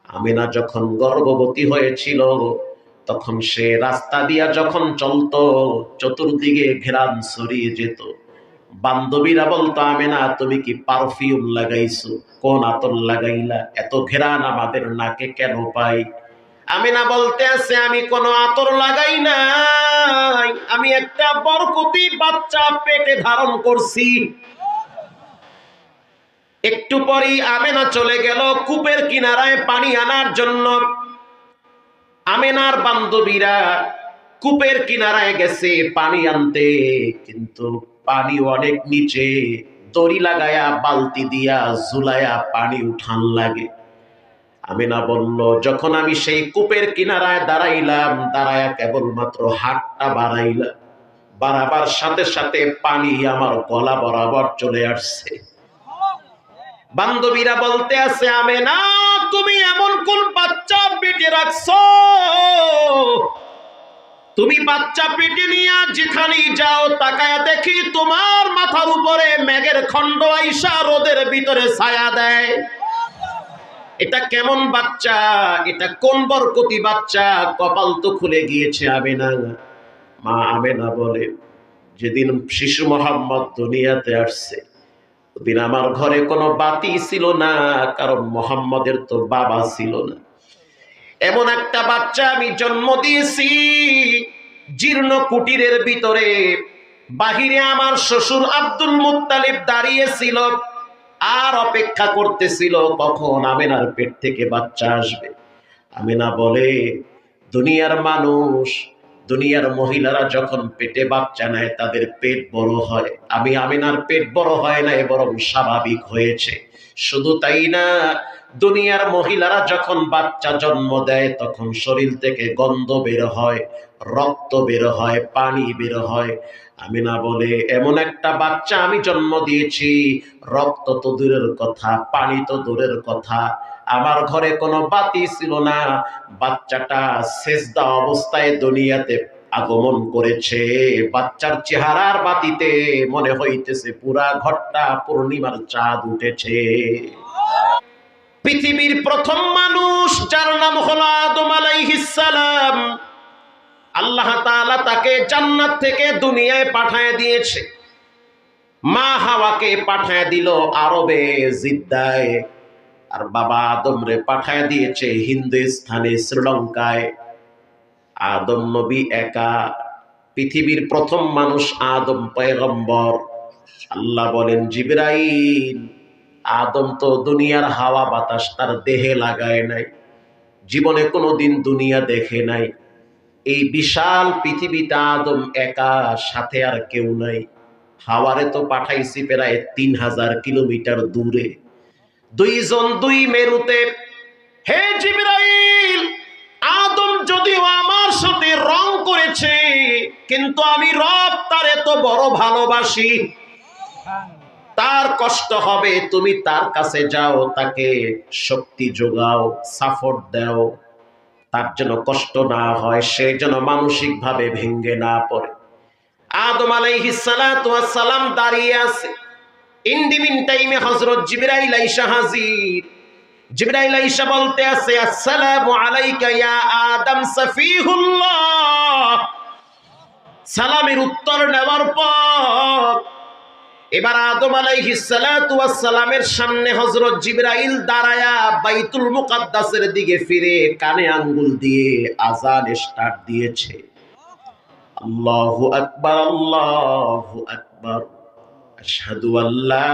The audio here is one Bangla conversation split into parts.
আমিনা যখন গর্ভবতী হয়েছিল তখন সে রাস্তা দিয়া যখন চলতো চতুর্দিকে ঘেরান ছড়িয়ে যেত। বান্ধবীরা বলতো, আমিনা তুমি কি পারফিউম লাগাইছো? কোন আতর লাগাইলা? এত ঘেরান আমাদের নাকে কেন পাই? আমিনা বলতে আছে, আমি কোনো আতর লাগাই নাই, আমি একটা বরকতি বাচ্চা পেটে ধারণ করছি। একটু পরেই আমেনা চলে গেল কূপের কিনারায় পানি আনার জন্য। আমেনার বান্ধবীরা কূপের কিনারায় গেছে পানি আনতে, কিন্তু পানি অনেক নিচে, দড়ি লাগায়া বালতি দিয়া ঝুলায়া পানি উঠান লাগে। আমেনা বলল, যখন আমি সেই কূপের কিনারায় দাঁড়াইলাম, দাঁড়ায়া কেবলমাত্র হাতটা বাড়াইলাম, বাড়াবার সাথে সাথে পানি আমার গলা বরাবর চলে আসছে। বান্ধবীরা বলতে আছে, আমেনা তুমি এমন কোন বাচ্চা পেটে রাখছো? তুমি বাচ্চা পেটে নিয়ে যেখানেই যাও তাকায়া দেখি তোমার মাথার উপরে মেঘের খণ্ড আইসা রোদের ভিতরে ছায়া দেয়। এটা কেমন বাচ্চা? এটা কোন বরকতি বাচ্চা? কপাল তো খুলে গিয়েছে আমেনা। মা আমেনা বলে, যেদিন শিশু মোহাম্মদ দুনিয়াতে আসছে ওদিন আমার ঘরে কোনো বাতি ছিল না, কারণ মোহাম্মদের তো বাবা ছিল না। এমন একটা বাচ্চা আমি জন্ম দিয়েছি। জীর্ণ কুটিরের ভিতরে বাহিরে আমার শ্বশুর আব্দুল মুত্তালিব দাঁড়িয়েছিল আর অপেক্ষা করতেছিল কখন আমেনার পেট থেকে বাচ্চা আসবে। আমেনা বলে, দুনিয়ার মানুষ, দুনিয়ার মহিলারা যখন পেটে বাচ্চা নেয় তাদের পেট বড় হয়, আমি আমিনার পেট বড় হয় না, বরং স্বাভাবিক হয়েছে। শুধু তাই না, দুনিয়ার মহিলারা যখন বাচ্চা জন্ম দেয় তখন শরীর থেকে গন্ধ বের হয়, রক্ত বের হয়, পানি বের হয়। আমিনা বলে, এমন একটা বাচ্চা আমি জন্ম দিয়েছি, রক্ত তো দূরের কথা, পানি তো দূরের কথা, আমার ঘরে কোনো বাতি ছিল না, বাচ্চাটা সেজদা অবস্থায় দুনিয়াতে আগমন করেছে। বাচ্চার চেহারার বাতিতে মনে হইতেছে পুরা ঘরটা পূর্ণিমার চাঁদ উঠেছে। পৃথিবীর প্রথম মানুষ যার নাম হলো আদম আলাইহিস সালাম, আল্লাহ তাআলা তাকে জান্নাত থেকে দুনিয়ায় পাঠায় দিয়েছে। মা হাওয়াকে পাঠায় দিল আরবে জিদ্দায়, আর বাবা আদম রে পাঠায় দিয়েছে হিন্দুস্থানে শ্রীলঙ্কায়। আদম নবী একা, পৃথিবীর প্রথম মানুষ আদম পয়গম্বর। আল্লাহ বলেন, জিবরাইল, আদম তো দুনিয়ার হাওয়া বাতাস তার দেহে লাগায় নাই, জীবনে কোনোদিন দুনিয়া দেখে নাই। এই বিশাল পৃথিবীতে আদম একা, সাথে আর কেউ নাই। হাওয়ারে তো পাঠাইছি প্রায় 3000 কিলোমিটার দূরে, দুইজন দুই মেরুতে। হে জিবরাইল, আদম যদিও আমার সাথে রং করেছে, কিন্তু আমি রব তার এত বড় ভালোবাসি, তার কষ্ট হবে, তুমি তার কাছে যাও, তাকে শক্তি যোগাও, সাপোর্ট দাও, তার যেন কষ্ট না হয়, সে যেন মানসিক ভাবে ভেঙ্গে না পড়ে। আদম আলাইহিস সালাতু ওয়াস সালাম দাঁড়িয়ে আছে। ইন দি মিন টাইমে হযরত জিবরাইল আইসা হাজির। জিবরাইল আইসা বলতে আছে, আসসালামু আলাইকা ইয়া আদম সফিহুল্লাহ। সালামের উত্তর নেওয়ার পর এবার আদম আলাইহিস সালাতু ওয়াস সালামের সামনে হযরত জিবরাইল দাঁড়ায়া বাইতুল মুকাদ্দাসের দিকে ফিরে কানে আঙ্গুল দিয়ে আযান স্টার্ট দিয়েছে। আল্লাহু আকবার, আল্লাহু আকবার, আশহাদু আল্লা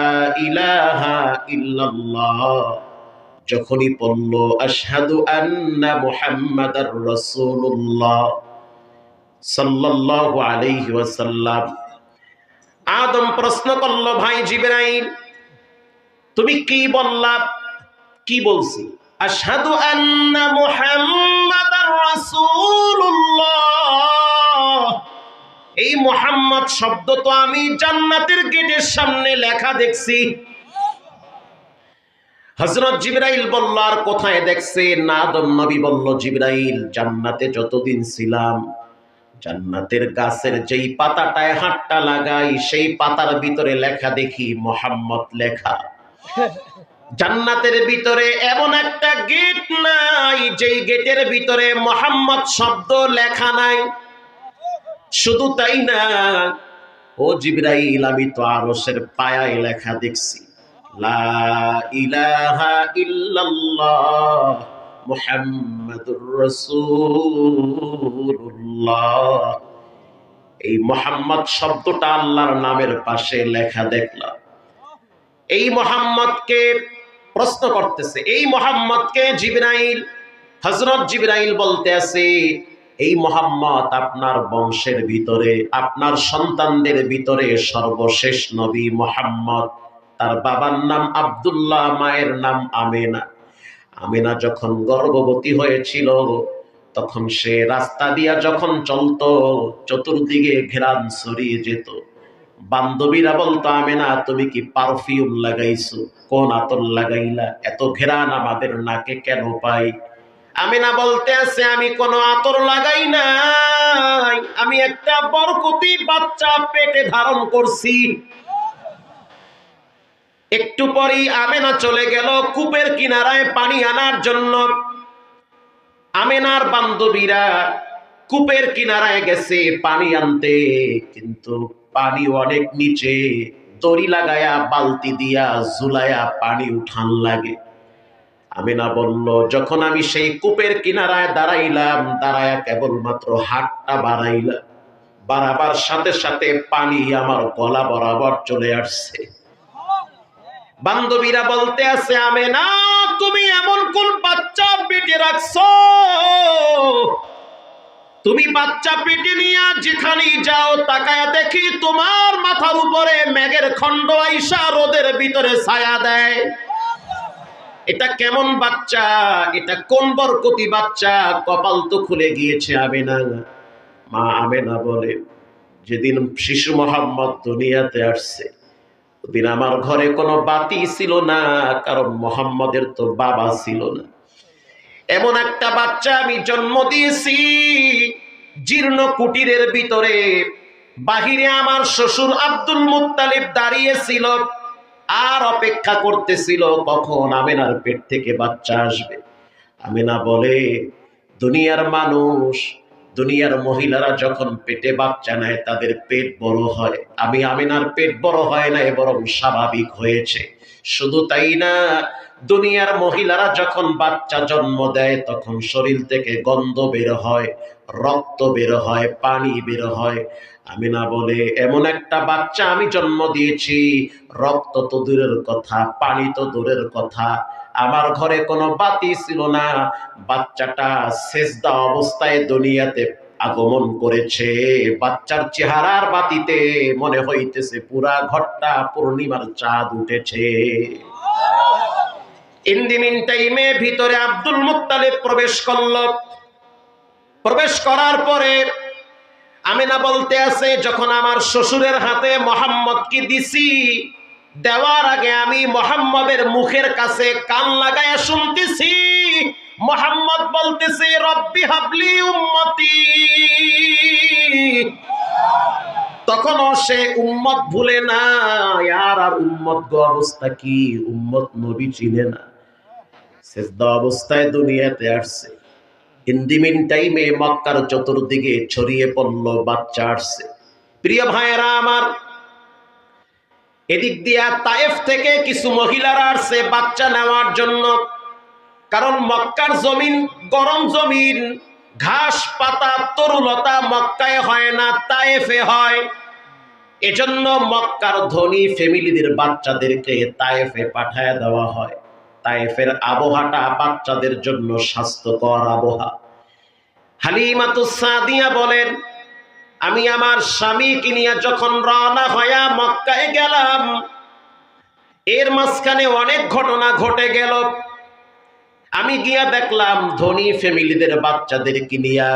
ইলাহা ইল্লাল্লাহ। যখনই পড়ল আশহাদু আন্না মুহাম্মাদার রাসূলুল্লাহ সাল্লাল্লাহু আলাইহি ওয়াসাল্লাম, আদম প্রশ্ন করল, ভাই জিবরাইল, তুমি কি বললা? কি বলছি? আশহাদু আন্না মুহাম্মাদার রাসূলুল্লাহ। এই মুহাম্মদ শব্দ তো আমি জান্নাতের গেটের সামনে লেখা দেখছি। হযরত জিবরাইল বলল, আর কোথায় দেখছেন? আদম নবী বলল, জিবরাইল, জান্নাতে যতদিন ছিলাম, জান্নাতের গাছের যেই পাতাটায় হাতটা লাগাই সেই পাতার ভিতরে লেখা দেখি মুহাম্মদ লেখা। জান্নাতের ভিতরে এমন একটা গেট নাই যেই গেটের ভিতরে মোহাম্মদ শব্দ লেখা নাই। শুধু তাই না, ও জিবরাইল, আমি তো আরশের পায়ায় লেখা দেখছি, লা ইলাহা ইল্লাল্লাহ মুহাম্মাদুর রাসূলুল্লাহ। এই মোহাম্মদ শব্দটা আল্লাহর নামের পাশে লেখা দেখলাম। এই মোহাম্মদকে প্রশ্ন করতেছে, এই মোহাম্মদকে জিবরাইল, হযরত জিবরাইল বলতে আছে, এই মোহাম্মদ আপনার বংশের ভিতরে, আপনার সন্তানদের ভিতরে সর্বশেষ নবী মোহাম্মদ। তার বাবার নাম আব্দুল্লাহ, মায়ের নাম আমেনা। আমেনা যখন গর্ভবতী হয়েছিল তখন সে রাস্তা দিয়া যখন চলতো চতুর্দিকে ঘেরান ছড়িয়ে যেত। বান্ধবীরা বলতো, আমেনা তুমি কি পারফিউম লাগাইছো? কোন আতর লাগাইলা? এত ঘেরান আমাদের নাকে কেন পাই? আমেনা বলতে আছে, আমি কোনো আতর লাগাই নাই, আমি একটা বরকতি বাচ্চা পেটে ধারণ করছি। একটু পরেই আমেনা চলে গেল কূপের কিনারায় পানি আনার জন্য। আমেনার বান্ধবীরা কূপের কিনারায় গেছে পানি আনতে, কিন্তু পানি অনেক নিচে, দড়ি লাগায়া বালতি দিয়া ঝুলায়া পানি উঠান লাগে। আমেনা বলল, যখন আমি সেই কূপের কিনারায় দাঁড়াইলাম, দাঁড়ায়া কেবলমাত্র হাতটা বাড়াইলাম, বাড়াবার সাথে সাথে পানি আমার গলা বরাবর চলে আসছে। বান্ধবীরা বলতে আছে, আমেনা তুমি এমন কোন বাচ্চা পেটে রাখছো? তুমি বাচ্চা পেটে নিয়ে যেখানেই যাও তাকায়া দেখি তোমার মাথার উপরে মেঘের খণ্ড আইসা রোদের ভিতরে ছায়া দেয়। এটা কেমন বাচ্চা? এটা কোন বরকতি বাচ্চা? কপাল তো খুলে গিয়েছে আমেনা। মা আমেনা বলে, যেদিন শিশু মোহাম্মদ দুনিয়াতে আসছে ওদিন আমার ঘরে কোনো বাতি ছিল না, কারণ মোহাম্মদের তো বাবা ছিল না। এমন একটা বাচ্চা আমি জন্ম দিয়েছি জীর্ণ কুটিরের ভিতরে। বাহিরে আমার শ্বশুর আব্দুল মুত্তালিব দাঁড়িয়েছিল আর অপেক্ষা করতেছিল কখন আমেনার পেট থেকে বাচ্চা আসবে। আমেনা বলে, দুনিয়ার মানুষ, দুনিয়ার মহিলারা যখন পেটে বাচ্চা নেয় তাদের পেট বড় হয়, আমি আমেনার পেট বড় হয় না, বরং স্বাভাবিক হয়েছে। শুধু তাই না, দুনিয়ার মহিলারা যখন বাচ্চা জন্ম দেয় তখন শরীর থেকে গন্ধ বের হয়, রক্ত বের হয়, পানি বের হয়। আমেনা বলে, এমন একটা বাচ্চা আমি জন্ম দিয়েছি, রক্ত তো দূরের কথা, পানি তো দূরের কথা, আমার ঘরে কোনো বাতি ছিল না, বাচ্চাটা সেজদা অবস্থায় দুনিয়াতে আগমন করেছে। বাচ্চার চেহারার বাতিতে মনে হইতেছে পুরা ঘরটা পূর্ণিমার চাঁদ উঠেছে। ইন দি মিন টাইমে ভিতরে আব্দুল মুত্তালিব প্রবেশ করল। প্রবেশ করার পরে আমেনা বলতে আছে, যখন আমার শ্বশুরের হাতে মোহাম্মদকে দিছি, দেওয়ার আগে আমি মোহাম্মদের মুখের কাছে কান লাগায়া শুনতেছি মোহাম্মদ বলতেছে, রব্বি হাবলি উম্মতি। তখনও সে উম্মত ভুলে না। আর উম্মত গো অবস্থা কি? উম্মত নবী চিনে না, সেজদা অবস্থায় দুনিয়াতে আসছে। ইন দি মিন টাইমে মক্কার চতুর্দিকে ছড়িয়ে পড়ল বাচ্চা আসছে। প্রিয় ভাইয়েরা আমার, এদিক দিয়া তায়েফ থেকে কিছু মহিলারা আসছে বাচ্চা নেওয়ার জন্য। কারণ মক্কার জমিন গরম জমিন, ঘাস পাতা তরুলতা মক্কায় হয় না, তায়েফে হয়। এজন্য মক্কার ধনী ফ্যামিলিদের বাচ্চাদেরকে তায়েফে পাঠায় দেওয়া হয়। তায়েফের আবহাওয়াটা বাচ্চাদের জন্য স্বাস্থ্যকর আবহাওয়া। হালিমাতুস সাদিয়া বলেন, আমি আমার স্বামীকে নিয়ে যখন রওনা হইয়া মক্কায় গেলাম, এর মাঝখানে অনেক ঘটনা ঘটে গেল। আমি গিয়া দেখলাম ধনী ফ্যামিলিদের বাচ্চাদেরকে নিয়া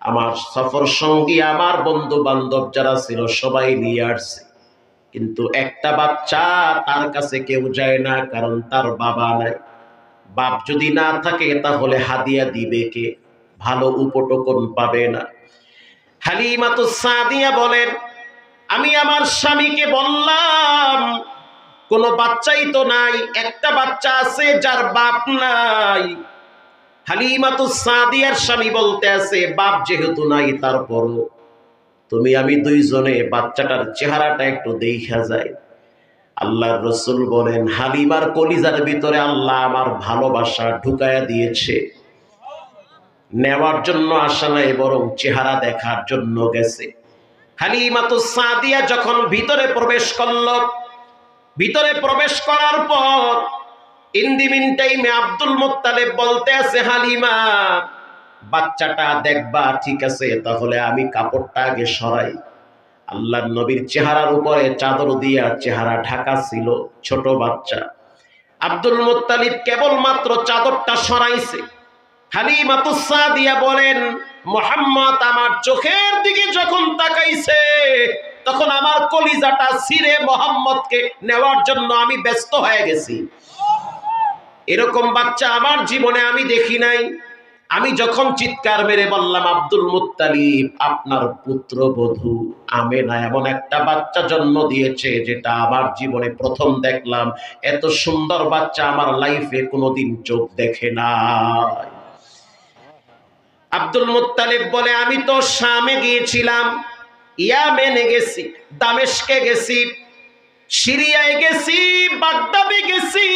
আমার সফর সঙ্গী, আমার বন্ধু বান্ধব যারা ছিল সবাই নিয়ে আসছে, কিন্তু একটা বাচ্চা তার কাছে কেউ যায় না, কারণ তার বাবা নাই। বাপ যদি না থাকে তাহলে হাদিয়া দিবে কে? ভালো উপটোকন পাবে না। হালিমাতুস সাদিয়া বলেন, আমি আমার স্বামীকে বললাম, কোনো বাচ্চাই তো নাই, একটা বাচ্চা আছে যার বাপ নাই। হালিমাতুস সাদিয়ার স্বামী বলতে আছে, বাপ যেহেতু নাই তারপরও তুমি আমি দুইজনে বাচ্চাটার চেহারাটা একটু দেখা যায়। আল্লাহর রাসূল বলেন, হালিমার কলিজার ভিতরে আল্লাহ আমার ভালোবাসা ঢুকায়া দিয়েছে। নেওয়ার জন্য আসা নাই, বরং চেহারা দেখার জন্য গেছে। হালিমাতুস সাদিয়া যখন ভিতরে প্রবেশ করল, ভিতরে প্রবেশ করার পর ইন দি মিন টাইমে আব্দুল মুত্তালিব বলতে আছে, হালিমা বাচ্চাটা দেখবা, ঠিক আছে, তাহলে আমি কাপড়টা আগে সরাই। আল্লাহর নবীর চেহারার উপরে চাদর দিয়া চেহারা ঢাকা ছিল, ছোট বাচ্চা। আব্দুল মুত্তালিব কেবলমাত্র চাদরটা সরাইছে। হালিমাতুস সাদিয়া বলেন, মুহাম্মদ আমার চোখের দিকে যখন তাকাইছে, তখন আমার কলিজাটা ছিঁড়ে মুহাম্মদকে নেওয়ার জন্য আমি ব্যস্ত হয়ে গেছি। এরকম বাচ্চা আমার জীবনে আমি দেখি নাই। আমি যখন চিৎকার মেরে বললাম, আব্দুল মুত্তালিব আপনার পুত্রবধূ আমেনা এমন একটা বাচ্চা জন্ম দিয়েছে যেটা আমার জীবনে প্রথম দেখলাম। এত সুন্দর বাচ্চা আমার লাইফে কোনোদিন চোখ দেখে নাই। আব্দুল মুত্তালিব বলে, আমি তো শামে গিয়েছিলাম, ইয়ামেনে গেছি, দামেস্কে গেছি, সিরিয়ায় গেছি, বাগদাদে গেছি,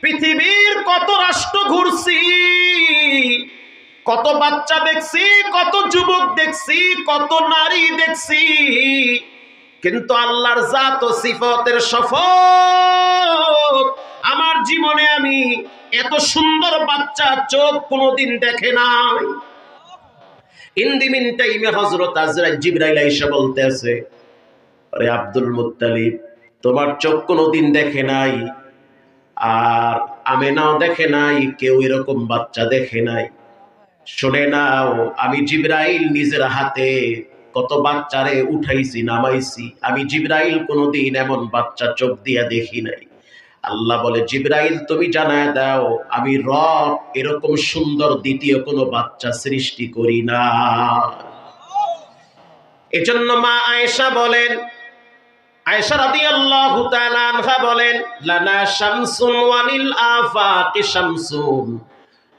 পৃথিবীর কত রাষ্ট্র ঘুরছি, কত বাচ্চা দেখছি, কত যুবক দেখছি, কত নারী দেখছি, কিন্তু আল্লাহর জাত ও সিফতের শপথ আমার জীবনে আমি এত সুন্দর বাচ্চা চোখ কোনোদিন দেখে নাই। ইন দি মিন টাইমে হযরত আজরাইল জিবরাইল এসে বলতেছে, আরে আব্দুল মুত্তালিব তোমার চোখ কোনোদিন দেখে নাই, আর আমেনাও দেখে নাই, কেউ এরকম বাচ্চা দেখে নাই। শুনে নাও, আমি জিবরাইল নিজের হাতে কত বাচ্চারে উঠাইছি নামাইছি, আমি জিবরাইল কোনোদিন এমন বাচ্চা চোখ দিয়া দেখি নাই। আল্লাহ বলে, জিবরাইল তুমি জানায় দাও, আমি রব এরকম সুন্দর দ্বিতীয় কোনো বাচ্চা সৃষ্টি করি না। এজন্য মা আয়েশা বলেন, আয়েশা রাদিয়াল্লাহু তাআলা আনহা বলেন, লানা শামসুন ওয়ালিল আফাকি শামসুন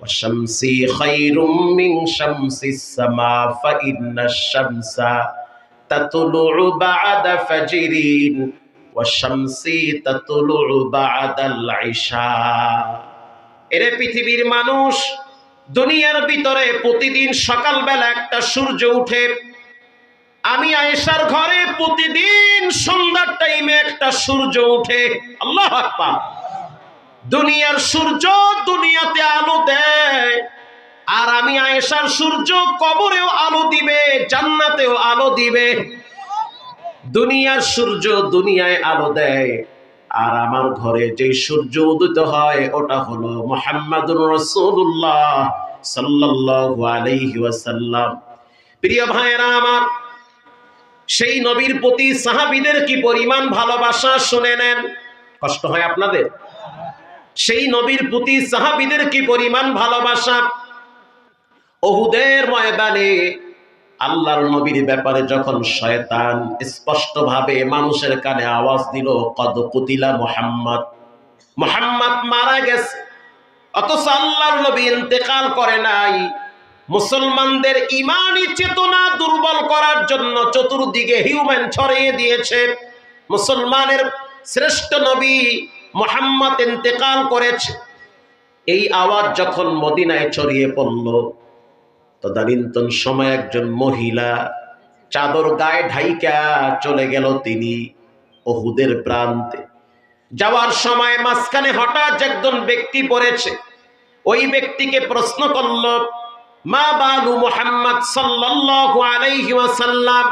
ওয়া শামসি খায়রুম মিন শামসিস সামা ফা ইন্নাশ শামসা তাতলুউ বা'দা ফাজরিন ওয়া শামসি তাতলুউ বা'দাল ইশা। এরে পৃথিবীর মানুষ, দুনিয়ার ভিতরে প্রতিদিন সকালবেলা একটা সূর্য উঠে, আমি আয়েশার ঘরে প্রতিদিন সন্ধ্যার টাইমে একটা সূর্য উঠে। আল্লাহু আকবার। দুনিয়ার সূর্য দুনিয়াতে আলো দেয়, আর আমি আয়েশার সূর্য কবরেও আলো দিবে, জান্নাতেও আলো দিবে। দুনিয়ার সূর্য দুনিয়ায় আলো দেয়, আর আমার ঘরে যে সূর্য উদিত হয় ওটা হলো মুহাম্মাদুর রাসূলুল্লাহ সাল্লাল্লাহু আলাইহি ওয়াসাল্লাম। প্রিয় ভাইরা আমার, সেই নবীর প্রতি সাহাবীদের কি পরিমাণ ভালোবাসা শুনে নেন। কষ্ট হয় আপনাদের? সেই নবীর প্রতি সাহাবীদের কি পরিমাণ ভালোবাসা। উহুদের ময়দানে আল্লাহর নবীর ব্যাপারে যখন শয়তান স্পষ্টভাবে মানুষের কানে আওয়াজ দিল, কদ কুতিলা মুহাম্মদ, মুহাম্মদ মারা গেছে, অথচ আল্লাহর নবী ইন্তেকাল করে নাই। মুসলমানদের ঈমানি চেতনা দুর্বল করার জন্য চতুর্দিকে হিউম্যান ছড়িয়ে দিয়েছে। মুসলমানের শ্রেষ্ঠ নবী মুহাম্মদ ইন্তেকাল করেছে। এই আওয়াজ যখন মদিনায় ছড়িয়ে পড়ল, তদানীন্তন সময় একজন মহিলা চাদর গায়ে ঢাইকা চলে গেল তিনি উহুদের প্রান্তে। যাওয়ার সময় মাঝখানে হঠাৎ একজন ব্যক্তি পড়েছে। ওই ব্যক্তিকে প্রশ্ন করল, মা বালু মুহাম্মদ সাল্লাল্লাহু আলাইহি ওয়াসাল্লাম,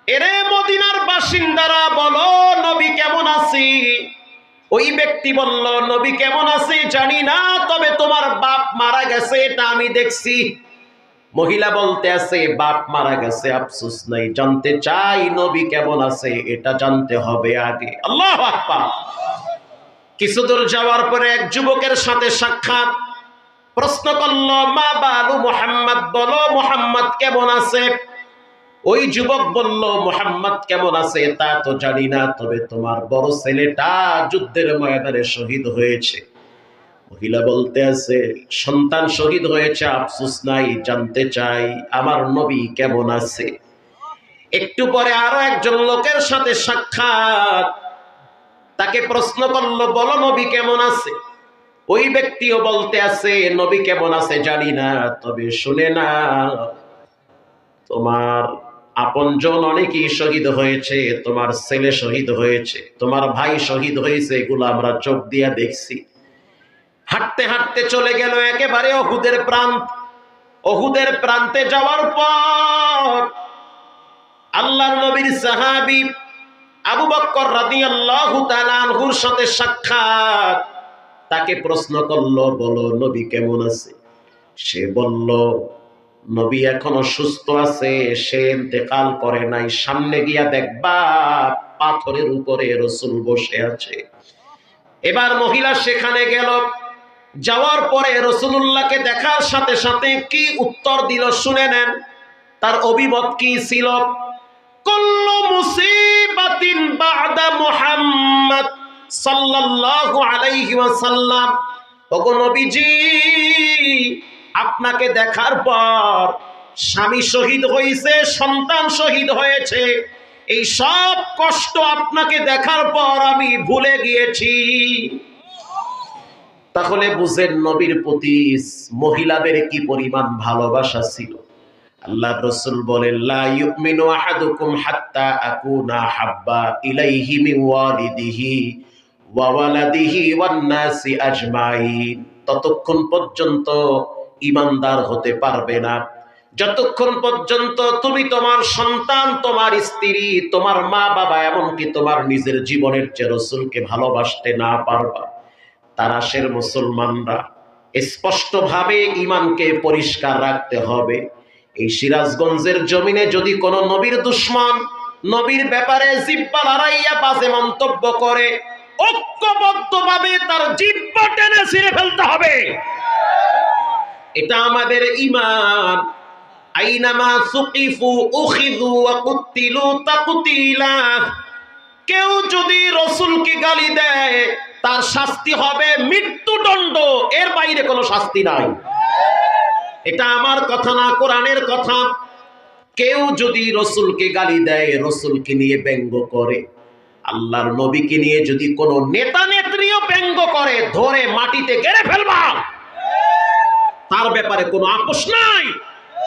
এরে মদিনার বাসিন্দারা বলো নবী কেমন আছে? ওই ব্যক্তি বলল, নবী কেমন আছে জানি না, তবে তোমার বাপ মারা গেছে এটা আমি দেখছি। মহিলা বলতে আছে, বাপ মারা গেছে আফসোস নাই, জানতে চাই নবী কেমন আছে এটা জানতে হবে আগে। আল্লাহু আকবার। কিছু দূর যাওয়ার পরে এক যুবকের সাথে সাক্ষাৎ। প্রশ্ন করল, মা বালু মুহাম্মদ, বলো মুহাম্মদ কেমন আছে? ওই যুবক বলল, মুহাম্মদ কেমন আছে তা তো জানি না, তবে তোমার বড় ছেলেটা যুদ্ধের ময়দানে শহীদ হয়েছে। মহিলা বলতে আছে, সন্তান শহীদ হয়েছে, আফসোস নাই, জানতে চাই আমার নবী কেমন আছে। একটু পরে আরো একজন লোকের সাথে সাক্ষাৎ, তাকে প্রশ্ন করলো, বলো নবী কেমন আছে। ওই ব্যক্তিও বলতে আছে, নবী কেমন আছে জানি না, তবে শুনে না, তোমার আপনজন অনেকেই শহীদ হয়েছে, তোমার ছেলে শহীদ হয়েছে, তোমার ভাই শহীদ হয়েছে, এগুলো আমরা চোখ দিয়া দেখছি। হাঁটতে হাঁটতে চলে গেল একেবারে উহুদের প্রান্ত। উহুদের প্রান্তে যাওয়ার পর আল্লাহর নবীর সাহাবী আবু বকর রাদিয়াল্লাহু তাআলা আনহুর সাথে সাক্ষাৎ। তাকে প্রশ্ন করলো, বলো নবী কেমন আছে। সে বলল, নবী এখনো সুস্থ আছে, সে ইন্তেকাল করে নাই। সামনে গিয়া দেখবা পাথরের উপরে রাসূল বসে আছে। এবার মহিলা সেখানে গেল, যাওয়ার পরে রাসূলুল্লাহকে দেখার সাথে সাথে কি উত্তর দিল শুনে নেন। তার অভিমত কি ছিল? কুল্লু মুসিবাতিন বা'দা মুহাম্মদ সাল্লাল্লাহু আলাইহি ওয়াসাল্লাম। ওগো নবীজি, আপনাকে দেখার পর স্বামী শহীদ হয়েছে, সন্তান শহীদ হয়েছে, এই সব কষ্ট আপনাকে দেখার পর আমি ভুলে গিয়েছি। তাহলে বুঝেন নবীর প্রতি মহিলাদের কি পরিমাণ ভালোবাসা ছিল। আল্লাহর রাসূল বলেন, লা ইউমিনু আহাদুকুম হাত্তা আকুনা হাব্বা ইলাইহি মিন ওয়ালিদিহি ওয়া ওয়ালাদিহি ওয়ান নাসি আজমাইন। ততক্ষণ পর্যন্ত ঈমানদার হতে পারবে না যতক্ষণ পর্যন্ত তুমি তোমার সন্তান, তোমার স্ত্রী, তোমার মা বাবা, এমনকি তোমার নিজের জীবনের যে রাসূলকে ভালোবাসতে না পারবা। তারাশের মুসলমানরা স্পষ্টভাবে ঈমানকে পরিষ্কার রাখতে হবে। এই সিরাজগঞ্জের জমিনে যদি কোনো নবীর দুশমন নবীর ব্যাপারে জিহ্বা লড়াইয়া বাজে মন্তব্য করে, ঐক্যবদ্ধভাবে তার জিহ্বা টেনে ছিঁড়ে ফেলতে হবে। এটা আমাদের ঈমান। আইনামা সুকিফু উখিযু ওয়া কুতিলু তাকতিলা। কেউ যদি রাসূলকে গালি দেয়, তার শাস্তি হবে মৃত্যুদণ্ড, এর বাইরে কোনো শাস্তি নাই। এটা আমার কথা না, কোরআনের কথা। কেউ যদি রাসূলকে গালি দেয়, রাসূলকে নিয়ে ব্যঙ্গ করে, আল্লাহর নবীকে নিয়ে যদি কোনো নেতা নেত্রীও ব্যঙ্গ করে, ধরে মাটিতে গেড়ে ফেলবা। তার ব্যাপারে কোনো আপোষ নাই।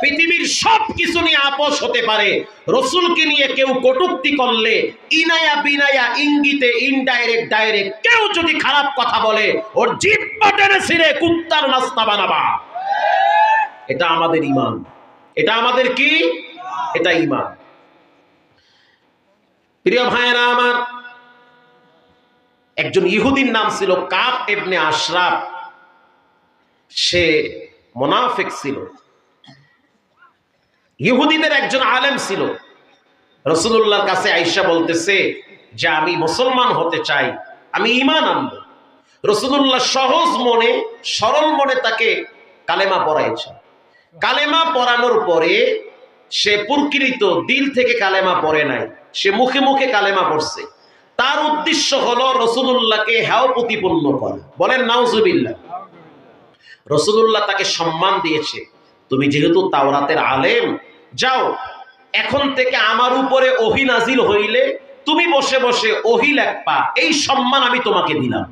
পৃথিবীর সব কিছু নিয়ে আপোষ হতে পারে, রাসূলকে নিয়ে কেউ কটূক্তি করলে, ইনায়া বিনায়া, ইঙ্গিতে, ইনডাইরেক্ট ডাইরেক্ট কেউ যদি খারাপ কথা বলে, ওর জিহ্বা টেনে ছিঁড়ে কুত্তার নাস্তা বানাবা। এটা আমাদের ঈমান। এটা আমাদের কি? এটা ঈমান। প্রিয় ভাইয়েরা আমার, একজন ইহুদির নাম ছিল কাব ইবনে আশরাফ। সে মুনাফিক ছিল, ইহুদিদের একজন আলেম ছিল। রাসূলুল্লাহর কাছে আয়েশা বলতেছে যে আমি মুসলমান হতে চাই, আমি ঈমান আনব। রাসূলুল্লাহ সহজ মনে, সরল মনে তাকে কালেমা পড়াইছে। কালেমা পড়ানোর পরে সে প্রকৃত দিল থেকে কালেমা পড়ে নাই, সে মুখে মুখে কালেমা পড়ছে। তার উদ্দেশ্য হলো রাসূলুল্লাহকে হেয় প্রতিপন্ন করা। বলেন নাউজুবিল্লাহ। রাসূলুল্লাহ তাকে সম্মান দিয়েছে, তুমি যেহেতু তাওরাতের আলেম, যাও এখন থেকে আমার উপরে ওহী নাজিল হইলে তুমি বসে বসে ওহী লেখবা, এই সম্মান আমি তোমাকে দিলাম।